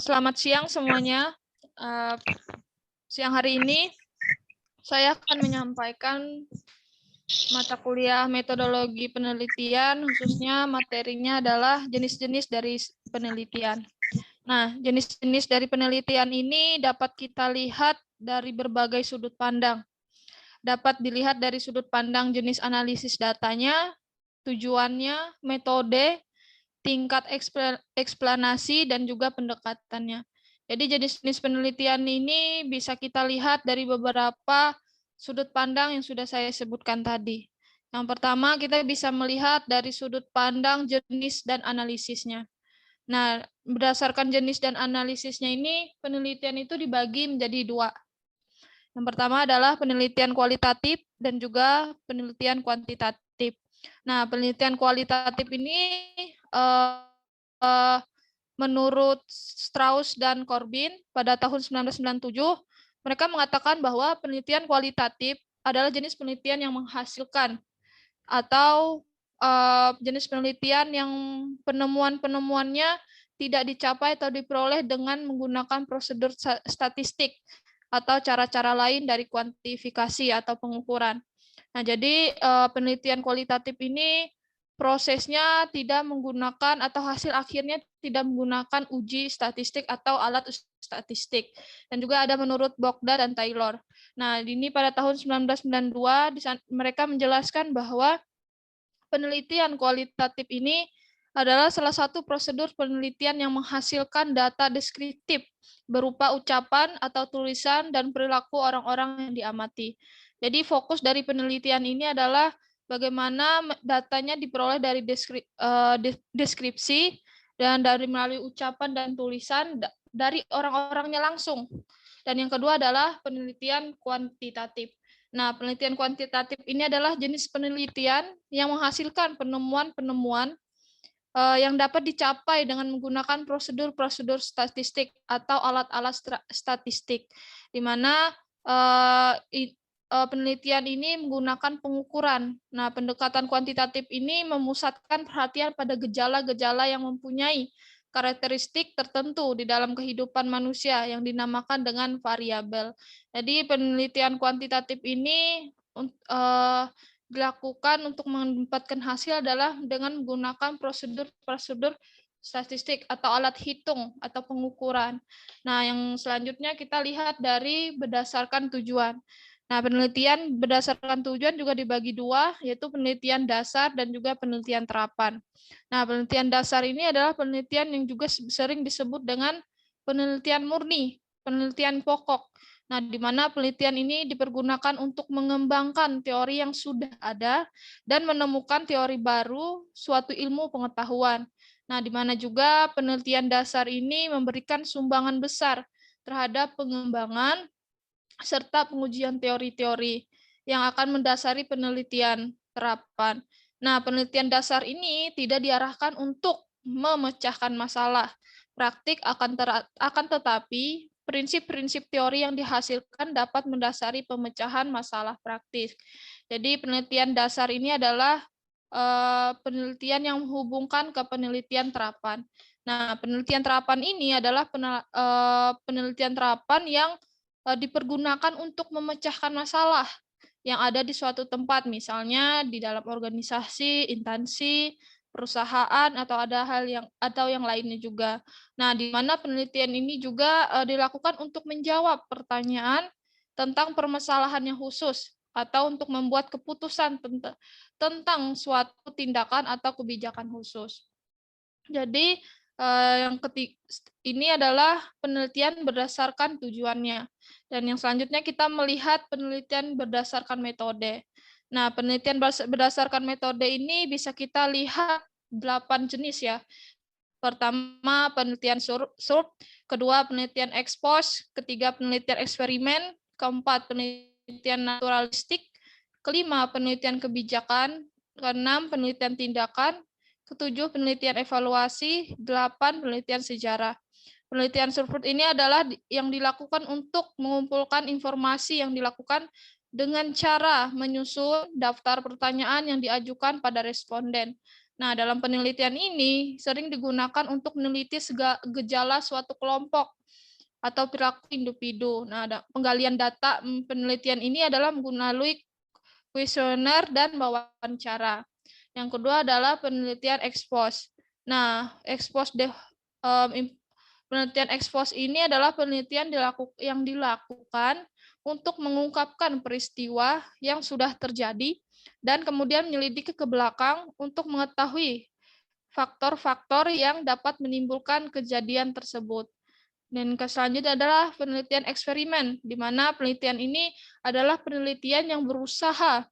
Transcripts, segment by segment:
Selamat siang semuanya. Eh, Siang hari ini saya akan menyampaikan mata kuliah metodologi penelitian, khususnya materinya adalah jenis-jenis dari penelitian. Nah, jenis-jenis dari penelitian ini dapat kita lihat dari berbagai sudut pandang. Dapat dilihat dari sudut pandang jenis analisis datanya, tujuannya, metode, tingkat eksplanasi, dan juga pendekatannya. Jadi jenis-jenis penelitian ini bisa kita lihat dari beberapa sudut pandang yang sudah saya sebutkan tadi. Yang pertama, kita bisa melihat dari sudut pandang jenis dan analisisnya. Nah, berdasarkan jenis dan analisisnya ini, penelitian itu dibagi menjadi dua. Yang pertama adalah penelitian kualitatif dan juga penelitian kuantitatif. Nah, penelitian kualitatif ini menurut Strauss dan Corbin pada tahun 1997, mereka mengatakan bahwa penelitian kualitatif adalah jenis penelitian yang menghasilkan atau jenis penelitian yang penemuan-penemuannya tidak dicapai atau diperoleh dengan menggunakan prosedur statistik atau cara-cara lain dari kuantifikasi atau pengukuran. Nah, jadi penelitian kualitatif ini prosesnya tidak menggunakan atau hasil akhirnya tidak menggunakan uji statistik atau alat statistik. Dan juga ada menurut Bogda dan Taylor. Nah, ini pada tahun 1992 mereka menjelaskan bahwa penelitian kualitatif ini adalah salah satu prosedur penelitian yang menghasilkan data deskriptif berupa ucapan atau tulisan dan perilaku orang-orang yang diamati. Jadi fokus dari penelitian ini adalah bagaimana datanya diperoleh dari deskripsi dan dari melalui ucapan dan tulisan dari orang-orangnya langsung. Dan yang kedua adalah penelitian kuantitatif. Nah, penelitian kuantitatif ini adalah jenis penelitian yang menghasilkan penemuan-penemuan yang dapat dicapai dengan menggunakan prosedur-prosedur statistik atau alat-alat statistik, di mana penelitian ini menggunakan pengukuran. Nah, pendekatan kuantitatif ini memusatkan perhatian pada gejala-gejala yang mempunyai karakteristik tertentu di dalam kehidupan manusia yang dinamakan dengan variabel. Jadi penelitian kuantitatif ini dilakukan untuk mendapatkan hasil adalah dengan menggunakan prosedur-prosedur statistik atau alat hitung atau pengukuran. Nah, yang selanjutnya kita lihat dari berdasarkan tujuan. Nah, penelitian berdasarkan tujuan juga dibagi dua, yaitu penelitian dasar dan juga penelitian terapan. Nah, penelitian dasar ini adalah penelitian yang juga sering disebut dengan penelitian murni, penelitian pokok. Nah, di mana penelitian ini dipergunakan untuk mengembangkan teori yang sudah ada dan menemukan teori baru suatu ilmu pengetahuan. Nah, di mana juga penelitian dasar ini memberikan sumbangan besar terhadap pengembangan serta pengujian teori-teori yang akan mendasari penelitian terapan. Nah, penelitian dasar ini tidak diarahkan untuk memecahkan masalah praktik, akan tetapi prinsip-prinsip teori yang dihasilkan dapat mendasari pemecahan masalah praktis. Jadi penelitian dasar ini adalah penelitian yang menghubungkan ke penelitian terapan. Nah, penelitian terapan ini adalah penelitian terapan yang dipergunakan untuk memecahkan masalah yang ada di suatu tempat, misalnya di dalam organisasi, instansi, perusahaan, atau yang lainnya juga. Nah, di mana penelitian ini juga dilakukan untuk menjawab pertanyaan tentang permasalahan yang khusus atau untuk membuat keputusan tentang suatu tindakan atau kebijakan khusus. Jadi yang ketiga ini adalah penelitian berdasarkan tujuannya. Dan yang selanjutnya kita melihat penelitian berdasarkan metode. Nah, penelitian berdasarkan metode ini bisa kita lihat 8 jenis ya. Pertama, penelitian surp, kedua penelitian expose, ketiga penelitian eksperimen, keempat penelitian naturalistik, kelima penelitian kebijakan, keenam penelitian tindakan, ketujuh penelitian evaluasi, delapan penelitian sejarah. Penelitian survei ini adalah yang dilakukan untuk mengumpulkan informasi yang dilakukan dengan cara menyusun daftar pertanyaan yang diajukan pada responden. Nah, dalam penelitian ini sering digunakan untuk meneliti gejala suatu kelompok atau perilaku individu. Nah, penggalian data penelitian ini adalah melalui kuesioner dan wawancara. Yang kedua adalah penelitian ekspos. Nah, penelitian ekspos ini adalah penelitian yang dilakukan untuk mengungkapkan peristiwa yang sudah terjadi dan kemudian menyelidiki ke belakang untuk mengetahui faktor-faktor yang dapat menimbulkan kejadian tersebut. Dan selanjutnya adalah penelitian eksperimen, di mana penelitian ini adalah penelitian yang berusaha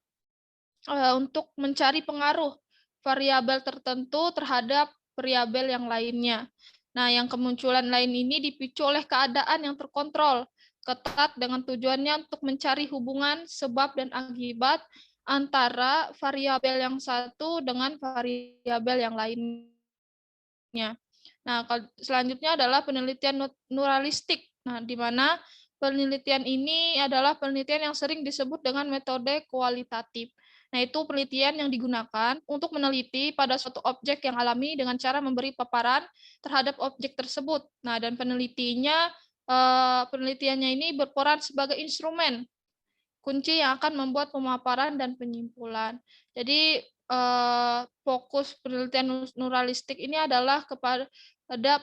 untuk mencari pengaruh variabel tertentu terhadap variabel yang lainnya. Nah, yang kemunculan lain ini dipicu oleh keadaan yang terkontrol, ketat dengan tujuannya untuk mencari hubungan sebab dan akibat antara variabel yang satu dengan variabel yang lainnya. Nah, selanjutnya adalah penelitian neuralistik. Nah, di mana penelitian ini adalah penelitian yang sering disebut dengan metode kualitatif. Nah, itu penelitian yang digunakan untuk meneliti pada suatu objek yang alami dengan cara memberi paparan terhadap objek tersebut. Nah, dan penelitiannya ini berperan sebagai instrumen kunci yang akan membuat pemaparan dan penyimpulan. Jadi fokus penelitian neuralistik ini adalah kepada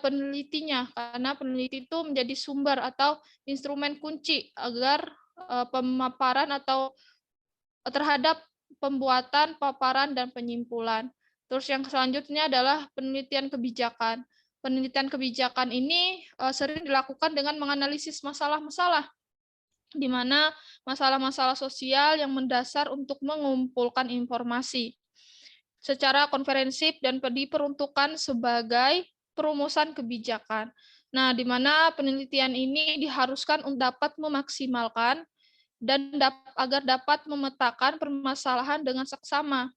penelitinya, karena peneliti itu menjadi sumber atau instrumen kunci agar pemaparan atau terhadap pembuatan paparan dan penyimpulan. Terus yang selanjutnya adalah penelitian kebijakan. Penelitian kebijakan ini sering dilakukan dengan menganalisis masalah-masalah di mana masalah-masalah sosial yang mendasar untuk mengumpulkan informasi secara konferensif dan diperuntukkan sebagai perumusan kebijakan. Nah, di mana penelitian ini diharuskan untuk dapat memaksimalkan dan agar dapat memetakan permasalahan dengan seksama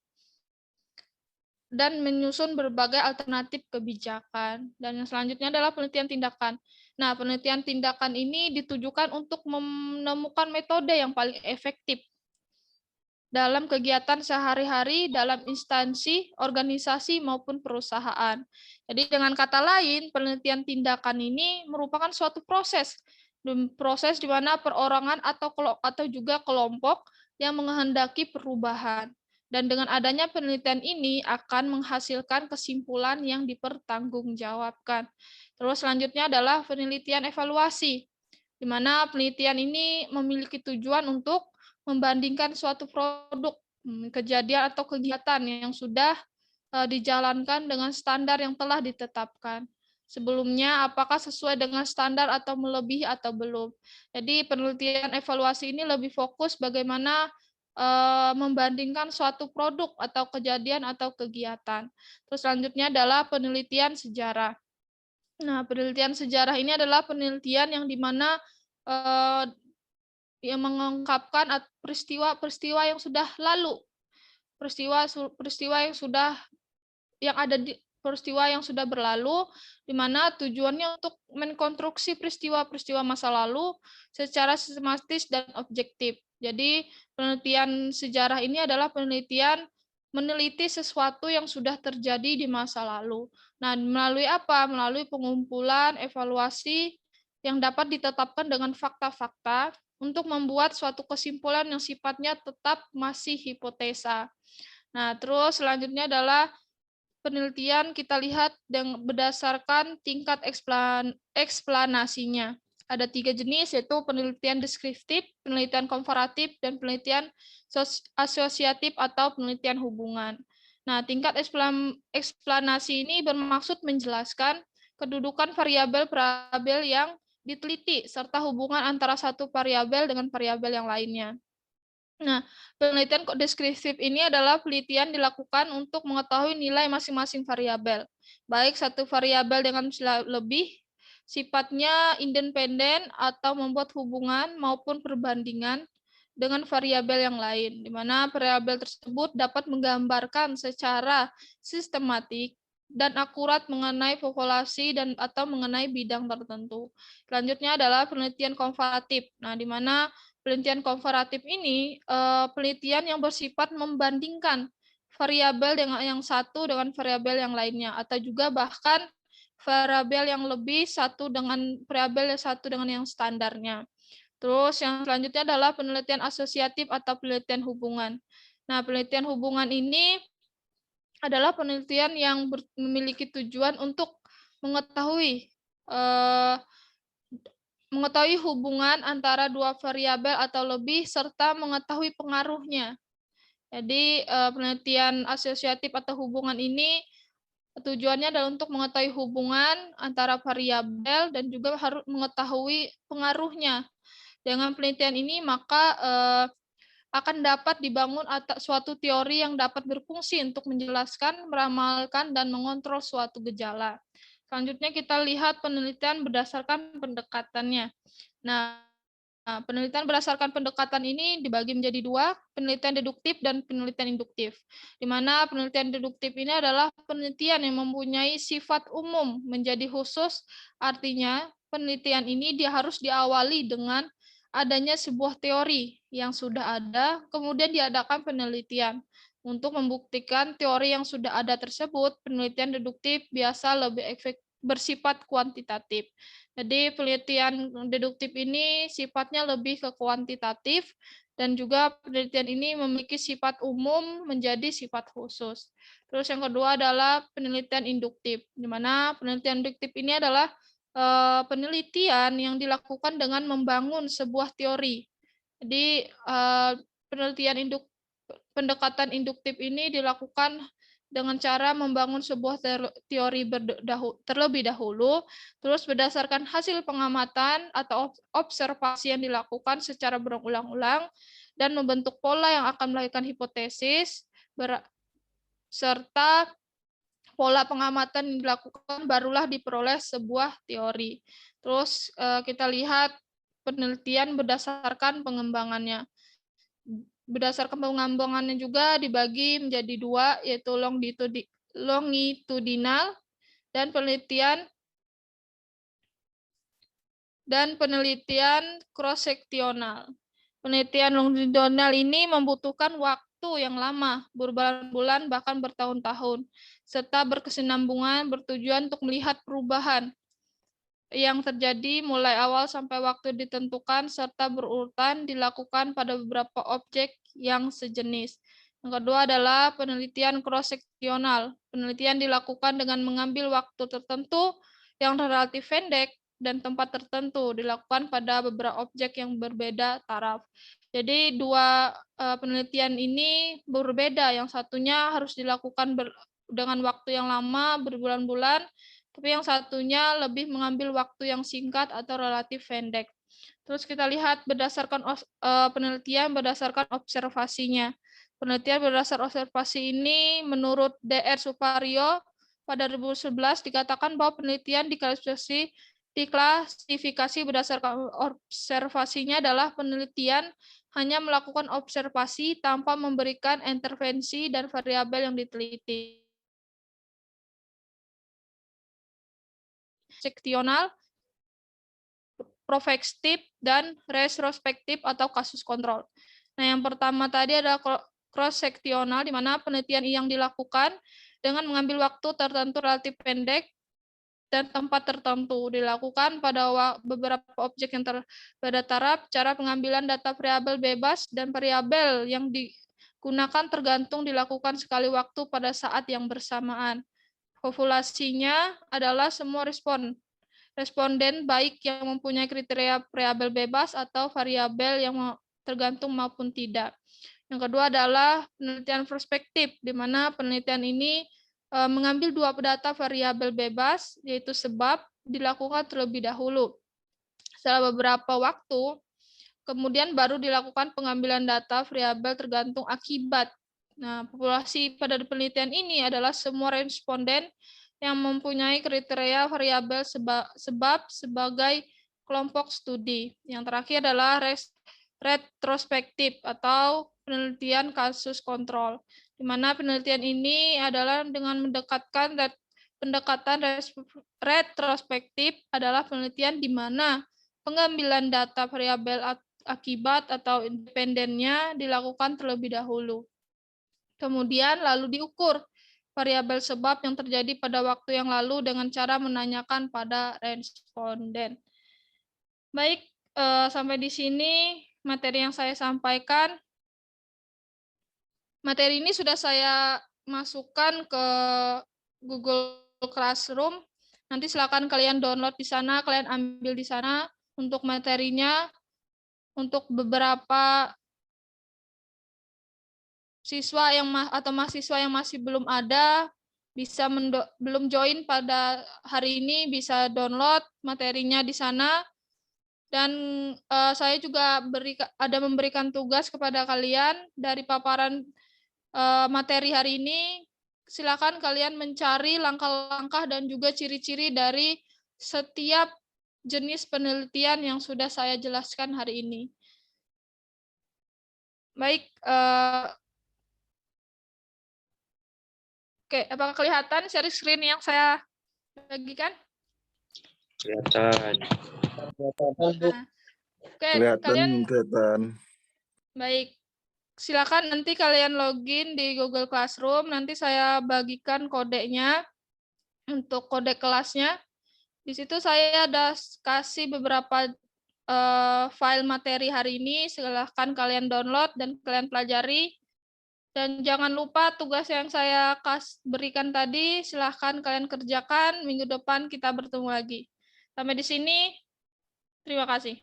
dan menyusun berbagai alternatif kebijakan. Dan yang selanjutnya adalah penelitian tindakan. Nah, penelitian tindakan ini ditujukan untuk menemukan metode yang paling efektif dalam kegiatan sehari-hari dalam instansi, organisasi, maupun perusahaan. Jadi dengan kata lain, penelitian tindakan ini merupakan suatu proses di mana perorangan atau juga kelompok yang menghendaki perubahan. Dan dengan adanya penelitian ini akan menghasilkan kesimpulan yang dipertanggungjawabkan. Terus selanjutnya adalah penelitian evaluasi, di mana penelitian ini memiliki tujuan untuk membandingkan suatu produk, kejadian atau kegiatan yang sudah dijalankan dengan standar yang telah ditetapkan. Sebelumnya, apakah sesuai dengan standar atau melebihi atau belum. Jadi penelitian evaluasi ini lebih fokus bagaimana membandingkan suatu produk atau kejadian atau kegiatan. Terus selanjutnya adalah penelitian sejarah. Nah, penelitian sejarah ini adalah penelitian yang dimana yang mengungkapkan peristiwa-peristiwa yang sudah lalu, peristiwa yang sudah berlalu, di mana tujuannya untuk mengkonstruksi peristiwa-peristiwa masa lalu secara sistematis dan objektif. Jadi penelitian sejarah ini adalah penelitian meneliti sesuatu yang sudah terjadi di masa lalu. Nah, melalui apa? Melalui pengumpulan, evaluasi yang dapat ditetapkan dengan fakta-fakta untuk membuat suatu kesimpulan yang sifatnya tetap masih hipotesa. Nah, terus selanjutnya adalah penelitian kita lihat yang berdasarkan tingkat eksplanasinya. Ada 3 jenis, yaitu penelitian deskriptif, penelitian komparatif, dan penelitian asosiatif atau penelitian hubungan. Nah, tingkat eksplanasi ini bermaksud menjelaskan kedudukan variabel-variabel yang diteliti, serta hubungan antara satu variabel dengan variabel yang lainnya. Nah, penelitian deskriptif ini adalah penelitian dilakukan untuk mengetahui nilai masing-masing variabel, baik satu variabel dengan lebih sifatnya independen atau membuat hubungan maupun perbandingan dengan variabel yang lain, di mana variabel tersebut dapat menggambarkan secara sistematik dan akurat mengenai populasi dan atau mengenai bidang tertentu. Selanjutnya adalah penelitian komparatif. Nah, di mana penelitian komparatif ini penelitian yang bersifat membandingkan variabel dengan yang satu dengan variabel yang lainnya, atau juga bahkan variabel yang lebih satu dengan variabel yang satu dengan yang standarnya. Terus yang selanjutnya adalah penelitian asosiatif atau penelitian hubungan. Nah, penelitian hubungan ini adalah penelitian yang memiliki tujuan untuk mengetahui eh, mengetahui hubungan antara dua variabel atau lebih serta mengetahui pengaruhnya. Jadi penelitian asosiatif atau hubungan ini tujuannya adalah untuk mengetahui hubungan antara variabel dan juga harus mengetahui pengaruhnya. Dengan penelitian ini maka akan dapat dibangun suatu teori yang dapat berfungsi untuk menjelaskan, meramalkan, dan mengontrol suatu gejala. Selanjutnya kita lihat penelitian berdasarkan pendekatannya. Nah, penelitian berdasarkan pendekatan ini dibagi menjadi dua, penelitian deduktif dan penelitian induktif. Di mana penelitian deduktif ini adalah penelitian yang mempunyai sifat umum menjadi khusus, artinya penelitian ini dia harus diawali dengan adanya sebuah teori yang sudah ada, kemudian diadakan penelitian. Untuk membuktikan teori yang sudah ada tersebut, penelitian deduktif biasa lebih bersifat kuantitatif. Jadi penelitian deduktif ini sifatnya lebih ke kuantitatif dan juga penelitian ini memiliki sifat umum menjadi sifat khusus. Terus yang kedua adalah penelitian induktif, di mana penelitian induktif ini adalah penelitian yang dilakukan dengan membangun sebuah teori. Jadi penelitian pendekatan induktif ini dilakukan dengan cara membangun sebuah teori terlebih dahulu, terus berdasarkan hasil pengamatan atau observasi yang dilakukan secara berulang-ulang, dan membentuk pola yang akan melahirkan hipotesis, serta pola pengamatan yang dilakukan barulah diperoleh sebuah teori. Terus kita lihat penelitian berdasarkan pengembangannya. Berdasarkan pengembangannya juga dibagi menjadi dua, yaitu longitudinal dan penelitian cross-seksional. Penelitian longitudinal ini membutuhkan waktu yang lama, berbulan-bulan bahkan bertahun-tahun, serta berkesinambungan bertujuan untuk melihat perubahan yang terjadi mulai awal sampai waktu ditentukan serta berurutan dilakukan pada beberapa objek yang sejenis. Yang kedua adalah penelitian cross-seksional. Penelitian dilakukan dengan mengambil waktu tertentu yang relatif pendek dan tempat tertentu, dilakukan pada beberapa objek yang berbeda taraf. Jadi dua penelitian ini berbeda. Yang satunya harus dilakukan dengan waktu yang lama, berbulan-bulan, tapi yang satunya lebih mengambil waktu yang singkat atau relatif pendek. Terus kita lihat berdasarkan penelitian berdasarkan observasinya. Penelitian berdasar observasi ini menurut DR Supario pada 2011 dikatakan bahwa penelitian diklasifikasi berdasarkan observasinya adalah penelitian hanya melakukan observasi tanpa memberikan intervensi dan variabel yang diteliti. Seksional, prospektif, dan retrospektif atau kasus kontrol. Nah, yang pertama tadi adalah cross-seksional, di mana penelitian yang dilakukan dengan mengambil waktu tertentu relatif pendek dan tempat tertentu, dilakukan pada beberapa objek yang berbeda taraf. Cara pengambilan data variabel bebas dan variabel yang digunakan tergantung dilakukan sekali waktu pada saat yang bersamaan. Populasinya adalah semua responden baik yang mempunyai kriteria variabel bebas atau variabel yang tergantung maupun tidak. Yang kedua adalah penelitian prospektif, di mana penelitian ini mengambil dua data variabel bebas, yaitu sebab, dilakukan terlebih dahulu. Setelah beberapa waktu, kemudian baru dilakukan pengambilan data variabel tergantung akibat. Nah, populasi pada penelitian ini adalah semua responden yang mempunyai kriteria variabel sebab sebagai kelompok studi. Yang terakhir adalah retrospektif atau penelitian kasus kontrol, di mana penelitian ini adalah dengan mendekatkan pendekatan retrospektif adalah penelitian di mana pengambilan data variabel akibat atau independennya dilakukan terlebih dahulu. Kemudian lalu diukur variabel sebab yang terjadi pada waktu yang lalu dengan cara menanyakan pada responden. Baik, sampai di sini materi yang saya sampaikan. Materi ini sudah saya masukkan ke Google Classroom. Nanti silakan kalian download di sana, kalian ambil di sana untuk materinya. Untuk beberapa siswa yang atau mahasiswa yang masih belum ada, bisa belum join pada hari ini, bisa download materinya di sana. Dan saya juga ada memberikan tugas kepada kalian dari paparan materi hari ini. Silakan kalian mencari langkah-langkah dan juga ciri-ciri dari setiap jenis penelitian yang sudah saya jelaskan hari ini. Baik, oke, apakah kelihatan share screen yang saya bagikan? Kelihatan. Nah, oke, kelihatan. Baik, silakan nanti kalian login di Google Classroom. Nanti saya bagikan kodenya untuk kode kelasnya. Di situ saya ada kasih beberapa file materi hari ini. Silahkan kalian download dan kalian pelajari. Dan jangan lupa tugas yang saya berikan tadi, silahkan kalian kerjakan. Minggu depan kita bertemu lagi. Sampai di sini, terima kasih.